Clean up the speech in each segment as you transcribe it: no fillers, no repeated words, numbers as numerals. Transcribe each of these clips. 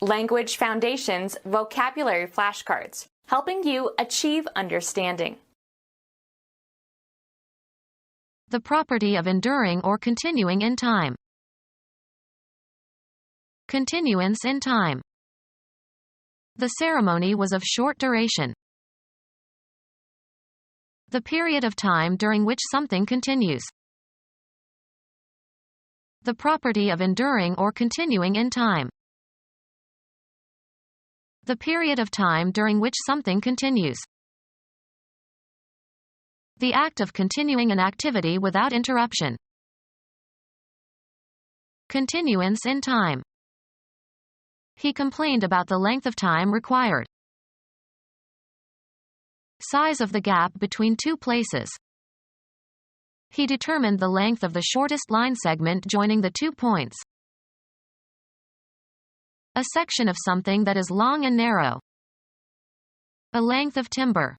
Language Foundations Vocabulary Flashcards, helping you achieve understanding. The property of enduring or continuing in time. Continuance in time. The ceremony was of short duration. The period of time during which something continues. The property of enduring or continuing in time. The period of time during which something continues. The act of continuing an activity without interruption. Continuance in time. He complained about the length of time required. Size of the gap between two places. He determined the length of the shortest line segment joining the 2 points. A section of something that is long and narrow. A length of timber.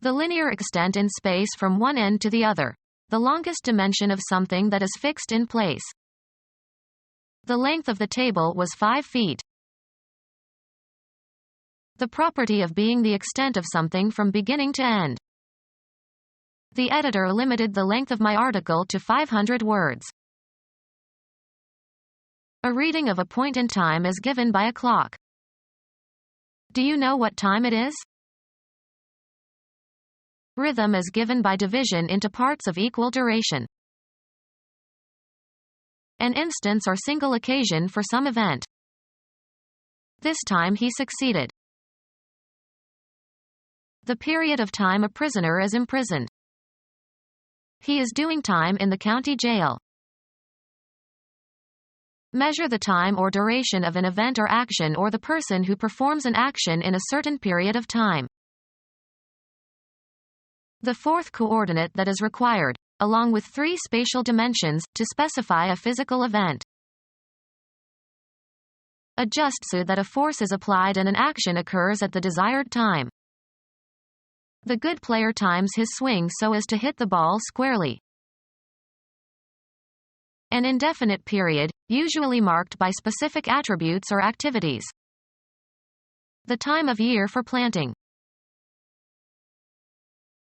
The linear extent in space from one end to the other. The longest dimension of something that is fixed in place. The length of the table was 5 feet. The property of being the extent of something from beginning to end. The editor limited the length of my article to 500 words. A reading of a point in time is given by a clock. Do you know what time it is? Rhythm is given by division into parts of equal duration. An instance or single occasion for some event. This time he succeeded. The period of time a prisoner is imprisoned. He is doing time in the county jail. Measure the time or duration of an event or action or the person who performs an action in a certain period of time. The fourth coordinate that is required, along with 3 spatial dimensions, to specify a physical event. Adjust so that a force is applied and an action occurs at the desired time. The good player times his swing so as to hit the ball squarely. An indefinite period, usually marked by specific attributes or activities. The time of year for planting.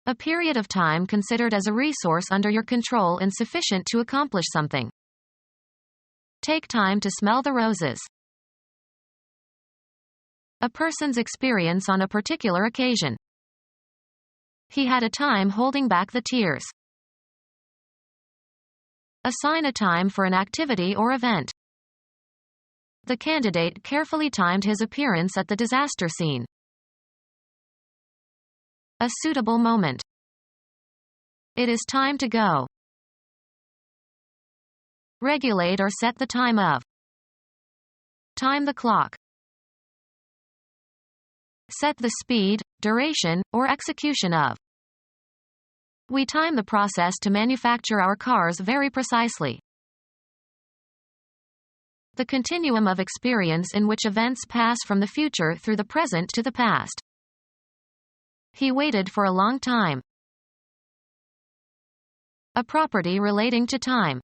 A period of time considered as a resource under your control and sufficient to accomplish something. Take time to smell the roses. A person's experience on a particular occasion. He had a time holding back the tears. Assign a time for an activity or event. The candidate carefully timed his appearance at the disaster scene. A suitable moment. It is time to go. Regulate or set the time of. Time the clock. Set the speed, duration, or execution of. We time the process to manufacture our cars very precisely. The continuum of experience in which events pass from the future through the present to the past. He waited for a long time. A property relating to time.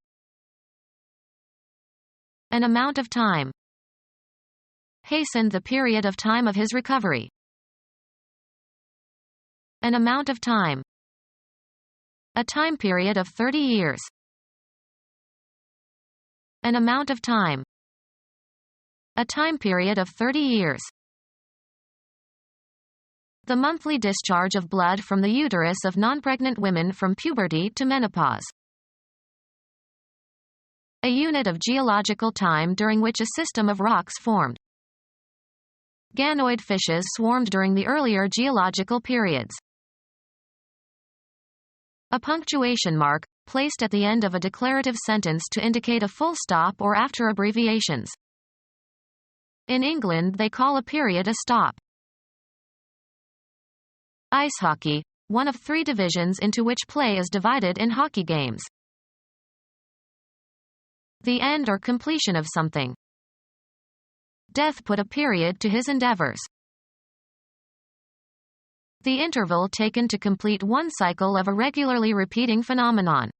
An amount of time. Hastened the period of time of his recovery. An amount of time. A time period of 30 years. An amount of time. A time period of 30 years. The monthly discharge of blood from the uterus of non-pregnant women from puberty to menopause. A unit of geological time during which a system of rocks formed. Ganoid fishes swarmed during the earlier geological periods. A punctuation mark, placed at the end of a declarative sentence to indicate a full stop or after abbreviations. In England they call a period a stop. Ice hockey, one of 3 divisions into which play is divided in hockey games. The end or completion of something. Death put a period to his endeavors. The interval taken to complete one cycle of a regularly repeating phenomenon.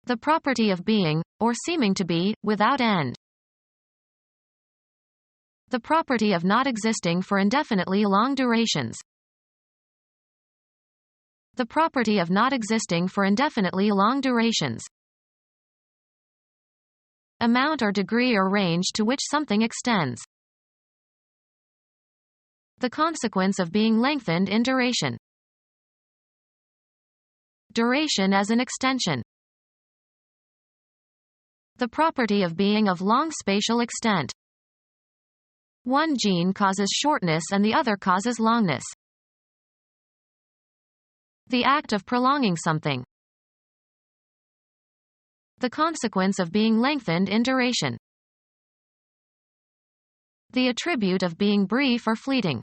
The property of being, or seeming to be, without end. The property of not existing for indefinitely long durations. The property of not existing for indefinitely long durations. Amount or degree or range to which something extends. The consequence of being lengthened in duration. Duration as an extension. The property of being of long spatial extent. One gene causes shortness and the other causes longness. The act of prolonging something. The consequence of being lengthened in duration. The attribute of being brief or fleeting.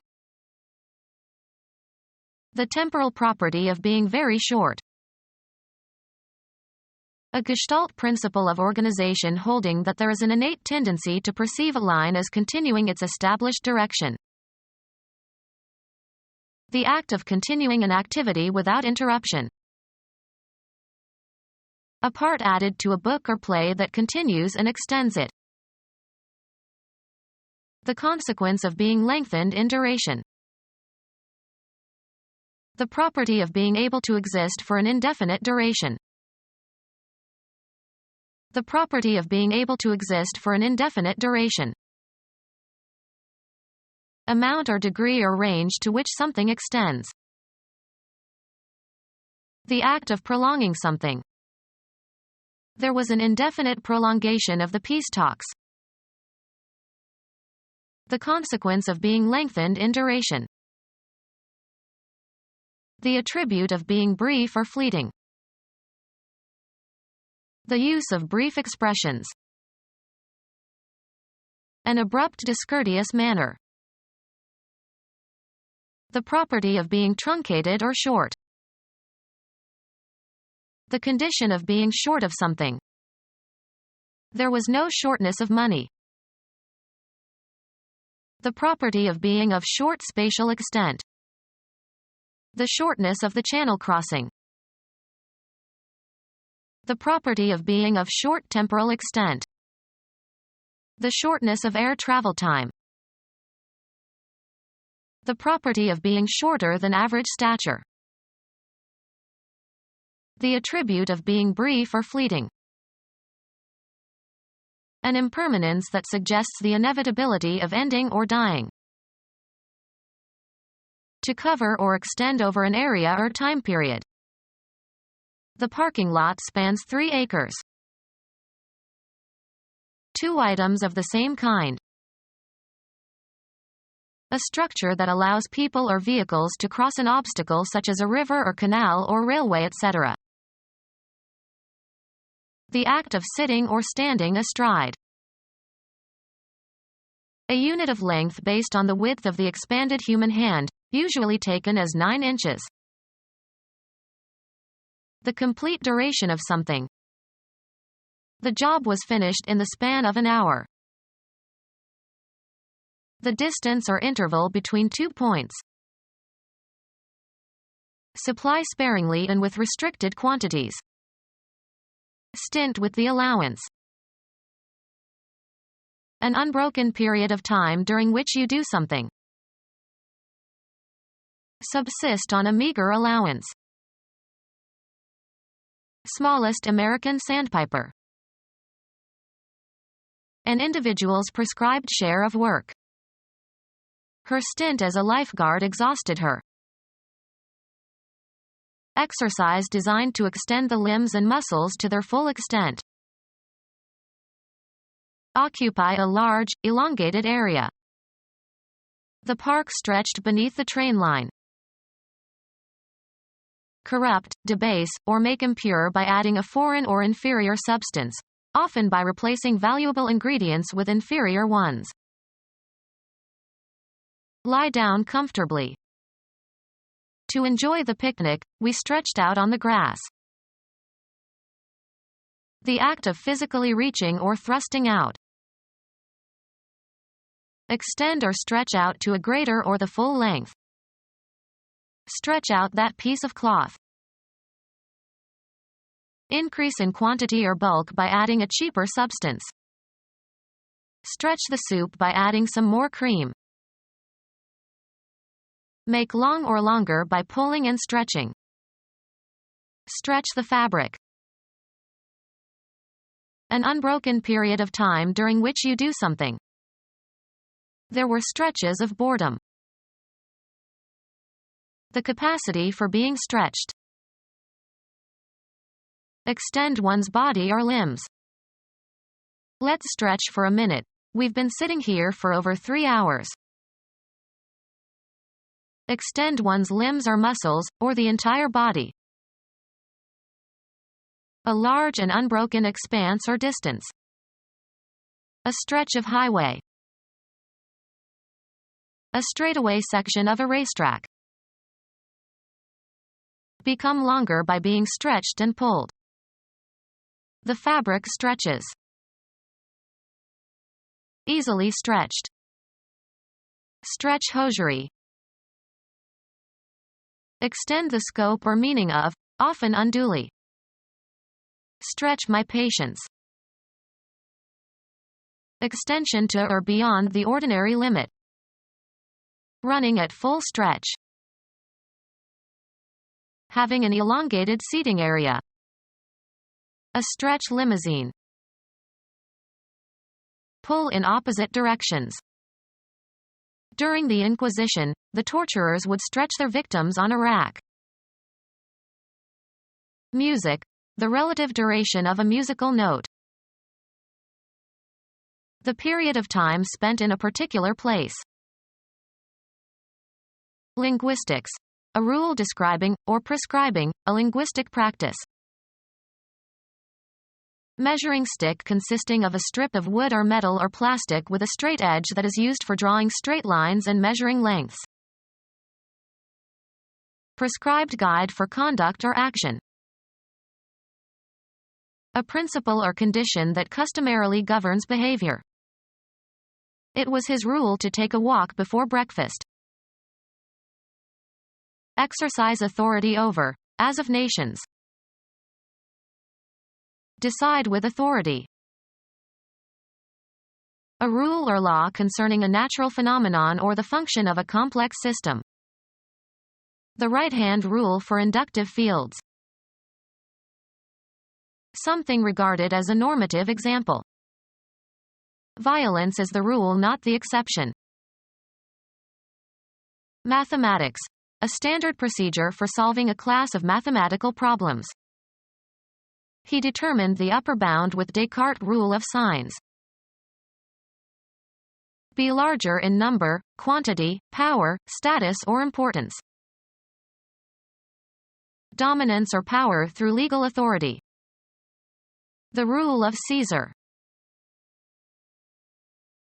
The temporal property of being very short. A Gestalt principle of organization holding that there is an innate tendency to perceive a line as continuing its established direction. The act of continuing an activity without interruption. A part added to a book or play that continues and extends it. The consequence of being lengthened in duration. The property of being able to exist for an indefinite duration. The property of being able to exist for an indefinite duration. Amount or degree or range to which something extends. The act of prolonging something. There was an indefinite prolongation of the peace talks. The consequence of being lengthened in duration. The attribute of being brief or fleeting. The use of brief expressions. An abrupt, discourteous manner. The property of being truncated or short. The condition of being short of something. There was no shortness of money. The property of being of short spatial extent. The shortness of the channel crossing. The property of being of short temporal extent. The shortness of air travel time. The property of being shorter than average stature. The attribute of being brief or fleeting. An impermanence that suggests the inevitability of ending or dying. To cover or extend over an area or time period. The parking lot spans 3 acres. 2 items of the same kind. A structure that allows people or vehicles to cross an obstacle such as a river or canal or railway, etc. The act of sitting or standing astride. A unit of length based on the width of the expanded human hand, usually taken as 9 inches. The complete duration of something. The job was finished in the span of an hour. The distance or interval between 2 points. Supply sparingly and with restricted quantities. Stint with the allowance. An unbroken period of time during which you do something. Subsist on a meager allowance. Smallest American sandpiper. An individual's prescribed share of work. Her stint as a lifeguard exhausted her. Exercise designed to extend the limbs and muscles to their full extent. Occupy a large, elongated area. The park stretched beneath the train line. Corrupt, debase, or make impure by adding a foreign or inferior substance, often by replacing valuable ingredients with inferior ones. Lie down comfortably. To enjoy the picnic, we stretched out on the grass. The act of physically reaching or thrusting out. Extend or stretch out to a greater or the full length. Stretch out that piece of cloth. Increase in quantity or bulk by adding a cheaper substance. Stretch the soup by adding some more cream. Make long or longer by pulling and stretching. Stretch the fabric. An unbroken period of time during which you do something. There were stretches of boredom. The capacity for being stretched. Extend one's body or limbs. Let's stretch for a minute. We've been sitting here for over 3 hours. Extend one's limbs or muscles, or the entire body. A large and unbroken expanse or distance. A stretch of highway. A straightaway section of a racetrack. Become longer by being stretched and pulled. The fabric stretches. Easily stretched. Stretch hosiery. Extend the scope or meaning of, often unduly. Stretch my patience. Extension to or beyond the ordinary limit. Running at full stretch. Having an elongated seating area. A stretch limousine. Pull in opposite directions. During the Inquisition, the torturers would stretch their victims on a rack. Music. The relative duration of a musical note. The period of time spent in a particular place. Linguistics. A rule describing, or prescribing, a linguistic practice. Measuring stick consisting of a strip of wood or metal or plastic with a straight edge that is used for drawing straight lines and measuring lengths. Prescribed guide for conduct or action. A principle or condition that customarily governs behavior. It was his rule to take a walk before breakfast. Exercise authority over, as of nations. Decide with authority. A rule or law concerning a natural phenomenon or the function of a complex system. The right-hand rule for inductive fields. Something regarded as a normative example. Violence is the rule, not the exception. Mathematics. A standard procedure for solving a class of mathematical problems. He determined the upper bound with Descartes' rule of signs. Be larger in number, quantity, power, status or importance. Dominance or power through legal authority. The rule of Caesar.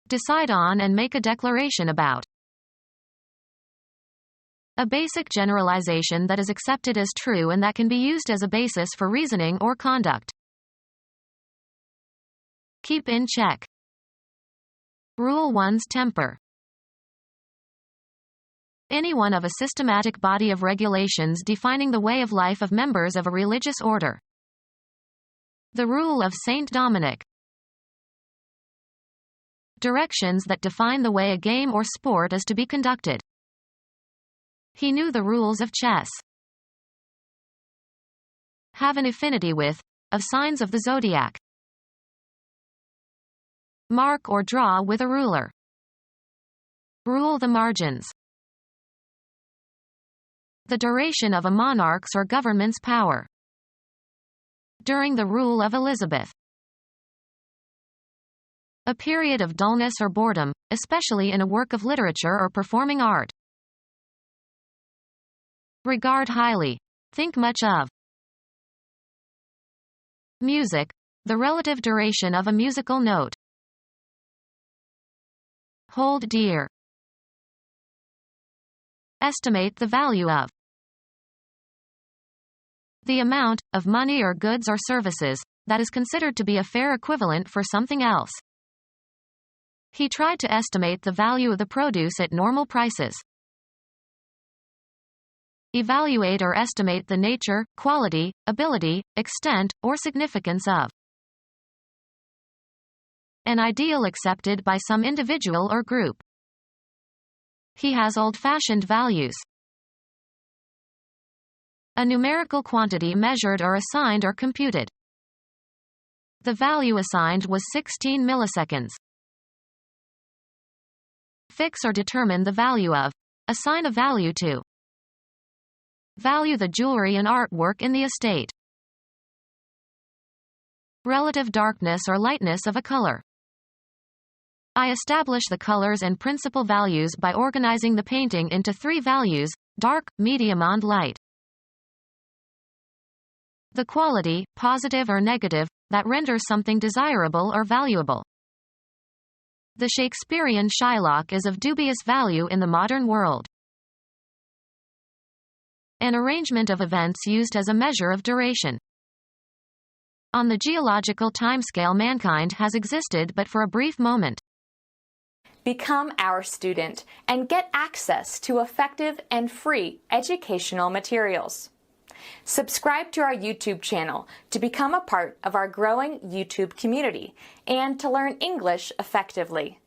Decide on and make a declaration about. A basic generalization that is accepted as true and that can be used as a basis for reasoning or conduct. Keep in check. Rule one's temper. Any one of a systematic body of regulations defining the way of life of members of a religious order. The rule of Saint Dominic. Directions that define the way a game or sport is to be conducted. He knew the rules of chess. Have an affinity with, of signs of the zodiac. Mark or draw with a ruler. Rule the margins. The duration of a monarch's or government's power. During the rule of Elizabeth. A period of dullness or boredom, especially in a work of literature or performing art. Regard highly. Think much of. Music. The relative duration of a musical note. Hold dear. Estimate the value of. The amount, of money or goods or services, that is considered to be a fair equivalent for something else. He tried to estimate the value of the produce at normal prices. Evaluate or estimate the nature, quality, ability, extent, or significance of an ideal accepted by some individual or group. He has old-fashioned values. A numerical quantity measured or assigned or computed. The value assigned was 16 milliseconds. Fix or determine the value of. Assign a value to. Value the jewelry and artwork in the estate. Relative darkness or lightness of a color. I establish the colors and principal values by organizing the painting into 3 values: dark, medium and light. The quality, positive or negative, that renders something desirable or valuable. The Shakespearean Shylock is of dubious value in the modern world. An arrangement of events used as a measure of duration. On the geological timescale, mankind has existed but for a brief moment. Become our student and get access to effective and free educational materials. Subscribe to our YouTube channel to become a part of our growing YouTube community and to learn English effectively.